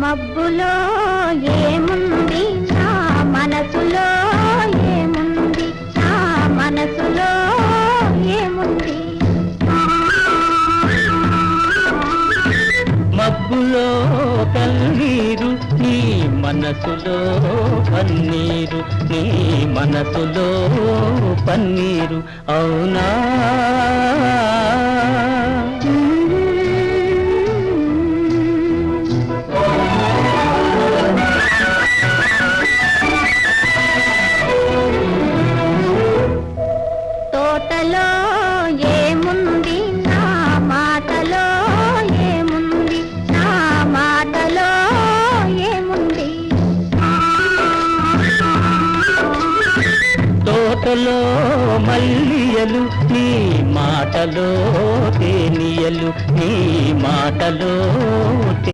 మబ్బులో ఏముంది నా మనసులో ఏముంది, నా మనసులో ఏముంది. మబ్బులో కన్నీరు నీ మనసులో పన్నీరు, నీ మనసులో పన్నీరు అవునా. తోటలో ఏముంది నా మాటలో ఏముంది, నా మాటలో ఏముంది. తోటలో మల్లియలు నీ మాటలో తేనియలు, నీ మాటలో